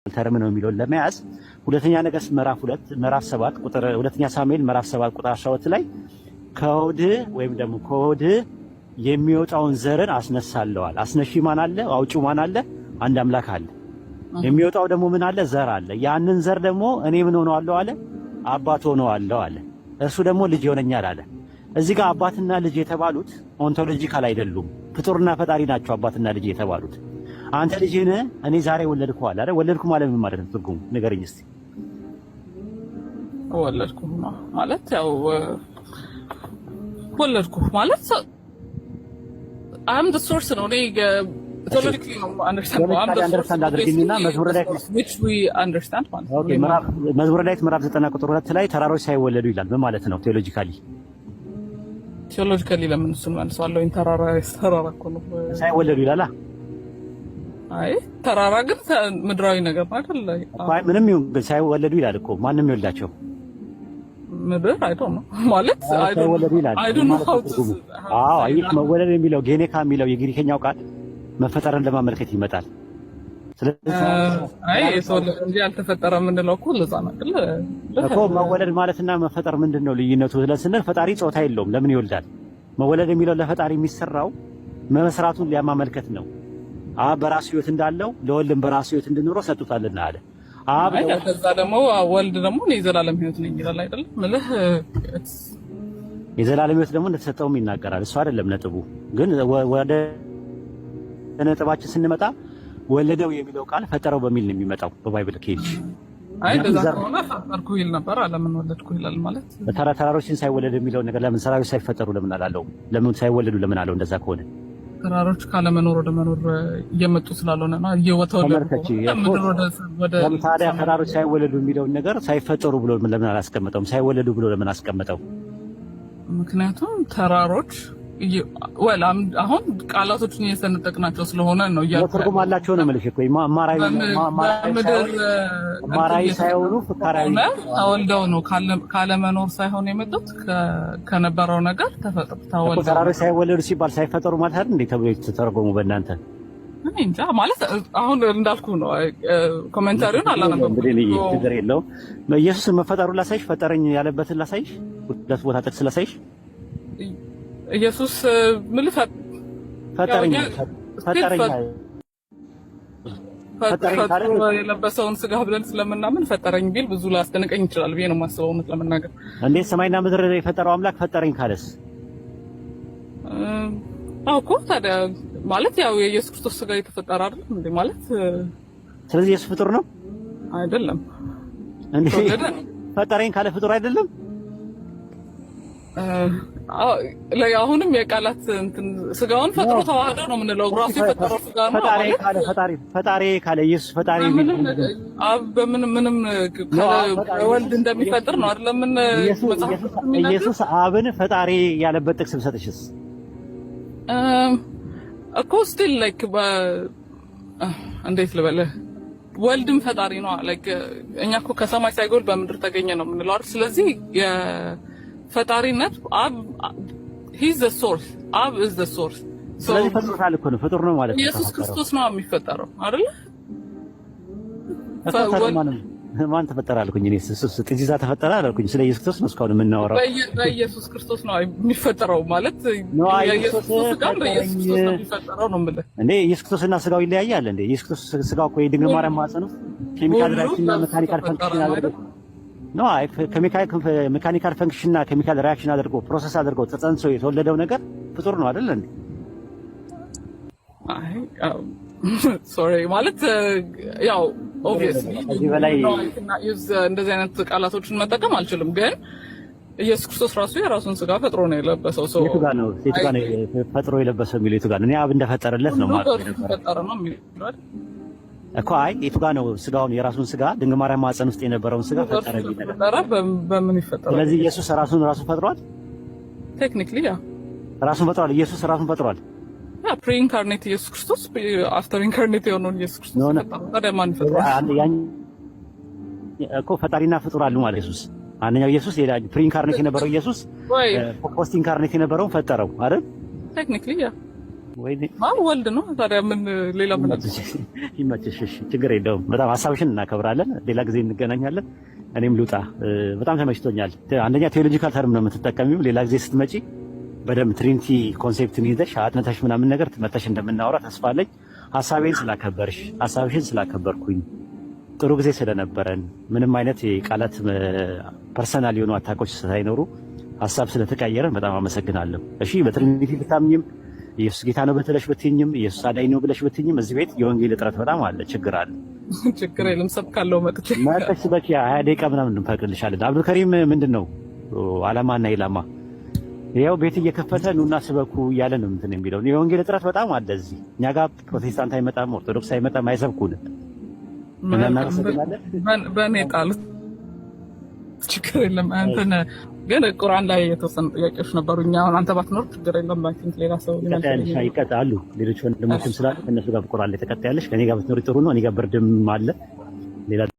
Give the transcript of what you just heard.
ተርም ነው የሚለው ለመያዝ ሁለተኛ ነገሥት ምዕራፍ 7 ቁጥር ሁለተኛ ሳሙኤል ምዕራፍ 7 ቁጥር 12 ላይ ከሆድ ወይም ደግሞ ከሆድ የሚወጣውን ዘርን አስነሳለዋል። አስነሺ ማን አለ? አውጪው ማን አለ? አንድ አምላክ አለ። የሚወጣው ደግሞ ምን አለ? ዘር አለ። ያንን ዘር ደግሞ እኔ ምን ሆነዋለሁ አለ? አባት ሆነዋለሁ አለ። እርሱ ደግሞ ልጅ ይሆነኛል አለ። እዚህ ጋር አባትና ልጅ የተባሉት ኦንቶሎጂካል አይደሉም፣ ፍጡርና ፈጣሪ ናቸው። አባትና ልጅ የተባሉት አንተ ልጅህን እኔ ዛሬ ወለድኩ አለ አይደል? ወለድኩ ማለት ምን ማለት ነው? ትርጉሙ ንገረኝ እስቲ። ወለድኩ ማለት ያው ወለድኩ ማለት አም ዘ ሶርስ ነው። እኔ ቶሎጂካሊ ነው አንደርስታንድ አድርግኝና መዝሙረ ዳዊት which we understand ማለት ነው። ኦኬ መዝሙረ ዳዊት ምዕራፍ 90 ቁጥር 2 ላይ ተራሮች ሳይወለዱ ይላል። ምን ማለት ነው? ቴዎሎጂካሊ ለምን እሱን መልሰዋለሁ? ተራራ እኮ ነው ሳይወለዱ ይላል። አይ ተራራ ግን ምድራዊ ነገር አይደል? አይ ምንም ይሁን ግን ሳይወለዱ ይላል እኮ። ማንም ይወልዳቸው ምድር አይቶ ነው ማለት ሳይወለዱ ይላል። አዎ አይ መወለድ የሚለው ጌኔካ የሚለው የግሪከኛው ቃል መፈጠርን ለማመልከት ይመጣል። ስለዚህ አይ የተወለደ እንጂ ያልተፈጠረ ምንለው እኮ ለዛ ነው እኮ። መወለድ ማለትና መፈጠር ምንድነው ልዩነቱ? ስለስንል ፈጣሪ ጾታ የለውም። ለምን ይወልዳል? መወለድ የሚለው ለፈጣሪ የሚሰራው መስራቱን ሊያማመልከት ነው። አብ በራሱ ሕይወት እንዳለው ለወልድም በራሱ ሕይወት እንድኖረው ሰጥቷልና አለ። አብ ከዛ ደግሞ ወልድ ደግሞ የዘላለም ሕይወት ነኝ ይላል አይደል? ማለት የዘላለም ሕይወት ደግሞ እንደተሰጠውም ይናገራል። እሱ አይደለም ነጥቡ። ግን ወደ ነጥባችን ስንመጣ ወለደው የሚለው ቃል ፈጠረው በሚል ነው የሚመጣው በባይብል ኬጅ። አይ እንደዛ ከሆነ ፈጠርኩ ይል ነበር፣ ለምን ወለድኩ ይላል ማለት። ተራሮችን ሳይወለድ የሚለው ነገር ለምን ተራሮች ሳይፈጠሩ ለምን አላለው? ለምን ሳይወለዱ ለምን አለው? እንደዛ ከሆነ ተራሮች ካለመኖር ወደ መኖር እየመጡ ስላልሆነ ነው እየወተወለዱ ወደ ታዲያ ተራሮች ሳይወለዱ የሚለውን ነገር ሳይፈጠሩ ብሎ ለምን አላስቀመጠውም? ሳይወለዱ ብሎ ለምን አስቀመጠው? ምክንያቱም ተራሮች አሁን ቃላቶችን እየሰነጠቅናቸው ስለሆነ ነው። ትርጉም አላቸው ነው የምልሽ እኮ ማራይ ሳይሆኑ ፍካራዊ ተወልደው ነው ካለመኖር ሳይሆን የመጡት ከነበረው ነገር ተወልደው። ተራሮች ሳይወለዱ ሲባል ሳይፈጠሩ ማለት አይደል እንዴ ተብሎ የተተረጎሙ በእናንተ? እኔ እንጃ ማለት አሁን እንዳልኩ ነው። ኮሜንታሪውን አላነበብኩም። ችግር የለውም። ኢየሱስ መፈጠሩን ላሳይሽ፣ ፈጠረኝ ያለበትን ላሳይሽ፣ ሁለት ቦታ ጥቅስ ላሳይሽ። ኢየሱስ ምን ፈጠረኝ የለበሰውን ስጋ ብለን ስለምናምን ፈጠረኝ ቢል ብዙ ላስደነቀኝ ይችላል ብዬ ነው የማስበው። እውነት ለመናገር እንዴት ሰማይና ምድር የፈጠረው አምላክ ፈጠረኝ ካለስ? እኮ ታዲያ ማለት ያው የኢየሱስ ክርስቶስ ስጋ የተፈጠረ አይደል እንዴ ማለት። ስለዚህ ኢየሱስ ፍጡር ነው አይደለም እንዴ? ፈጠረኝ ካለ ፍጡር አይደለም? አሁንም የቃላት እንትን ስጋውን ፈጥሮ ተዋህዶ ነው የምንለው። ራሱ የፈጠረው ስጋ ነው። ፈጣሪ ካለ ኢየሱስ ፈጣሪ አብ ምንም ወልድ እንደሚፈጥር ነው አይደለም? ምን ኢየሱስ አብን ፈጣሪ ያለበት ጥቅስ ብሰጥሽስ? እኮ ስቲል ላይክ እንዴት ልበልህ፣ ወልድም ፈጣሪ ነው። ላይክ እኛ እኮ ከሰማይ ሳይጎል በምድር ተገኘ ነው የምንለው አይደል? ስለዚህ ፈጣሪነት አብ he's the source አብ is the source። ስለዚህ ፈጥሮታል እኮ ነው፣ ፍጡር ነው ማለት ነው። ኢየሱስ ክርስቶስ ነው የሚፈጠረው አይደል? ማን ተፈጠረ አልኩኝ እኔ? እሱስ ጥጂዛ ተፈጠረ አልኩኝ። ስለ ኢየሱስ ክርስቶስ ነው እስካሁን የምናወራው። በኢየሱስ ክርስቶስ ነው የሚፈጠረው ማለት የኢየሱስ ስጋው በኢየሱስ ክርስቶስ ነው የሚፈጠረው ነው የምልህ። እንዴ ኢየሱስ ክርስቶስና ስጋው ይለያያል እንዴ? ኢየሱስ ክርስቶስ ስጋው እኮ የድንግል ማርያም ማህፀን ነው። ኬሚካል ሪአክሽንና ሜካኒካል ፈንክሽን አድርጎ ነው ሜካኒካል ፈንክሽንና ኬሚካል ሪአክሽን አድርጎ ፕሮሰስ አድርጎ ተጸንሶ የተወለደው ነገር ፍጡር ነው አይደል እንዴ? አይ ሶሪ ማለት ያው ኦብቪየስሊ እንደዚህ አይነት ቃላቶችን መጠቀም አልችልም፣ ግን ኢየሱስ ክርስቶስ ራሱ የራሱን ስጋ ፈጥሮ ነው የለበሰው። ሰው የቱ ጋር ነው ፈጥሮ የለበሰው የሚለው? የቱ ጋር ነው? እኔ አብ እንደፈጠረለት ነው ማለት ነው ፈጠረ ነው የሚለው እኮ። አይ የቱ ጋር ነው ስጋውን የራሱን ስጋ ድንግል ማርያም ማህፀን ውስጥ የነበረውን ስጋ ፈጠረ ይላል። በምን ይፈጠራል? ስለዚህ ኢየሱስ ራሱን ፈጥሯል። ቴክኒክሊ ያ ራሱን ፈጥሯል። ኢየሱስ ራሱን ፈጥሯል። ያ ፕሪ ኢንካርኔት ኢየሱስ ክርስቶስ አፍተር ኢንካርኔት የሆነው ኢየሱስ ክርስቶስ ታዲያ ማን ፈጥሯል? እኮ ፈጣሪና ፍጡር አሉ ማለት ኢየሱስ። አንደኛው ኢየሱስ ፕሪ ኢንካርኔት የነበረው ኢየሱስ ፖስት ኢንካርኔት የነበረውን ፈጠረው አይደል? ቴክኒክሊ ያ ወይኔ ወልድ ነው ታዲያ ምን ሌላ ምን ይመችሽ። እሺ ችግር የለውም። በጣም ሀሳብሽን እናከብራለን። ሌላ ጊዜ እንገናኛለን። እኔም ልውጣ። በጣም ተመችቶኛል። አንደኛ ቴዎሎጂካል ተርም ነው የምትጠቀሚው። ሌላ ጊዜ ስትመጪ በደምብ ትሪኒቲ ኮንሴፕትን ይዘሽ አጥንተሽ ምናምን ነገር መተሽ እንደምናወራ ተስፋ አለኝ። ሀሳቤን ስላከበርሽ፣ ሀሳብሽን ስላከበርኩኝ፣ ጥሩ ጊዜ ስለነበረን ምንም አይነት የቃላት ፐርሰናል የሆኑ አታኮች ሳይኖሩ ሀሳብ ስለተቀየረን በጣም አመሰግናለሁ። እሺ በትሪኒቲ ብታምኝም ኢየሱስ ጌታ ነው ብትለሽ ብትኝም ኢየሱስ አዳኝ ነው ብለሽ ብትኝም እዚህ ቤት የወንጌል እጥረት በጣም አለ፣ ችግር አለ። ችግር የለም ሰብካለሁ መጥቼ በቂ 20 ደቂቃ ምናምን እንፈቅድልሻለን። አብዱልከሪም ምንድን ነው ዓላማና ኢላማ? ያው ቤት እየከፈተ ኑና ስበኩ እያለ ነው እንትን የሚለው። የወንጌል እጥረት በጣም አለ እዚህ እኛ ጋር። ፕሮቴስታንት አይመጣም፣ ኦርቶዶክስ አይመጣም፣ አይሰብኩንም። በእኔ ጣሉት ችግር የለም። እንትን ግን ቁርአን ላይ የተወሰኑ ጥያቄዎች ነበሩኝ። አሁን አንተ ባትኖር ችግር የለም። አይ ቲንክ ሌላ ሰው ይቀጣሉ። ሌሎች ወንድሞችም ስላሉ ከእነሱ ጋር ቁርአን ላይ ተቀጣያለሽ። ከኔ ጋር ብትኖሪ ጥሩ ነው። እኔ ጋር ብርድም አለ ሌላ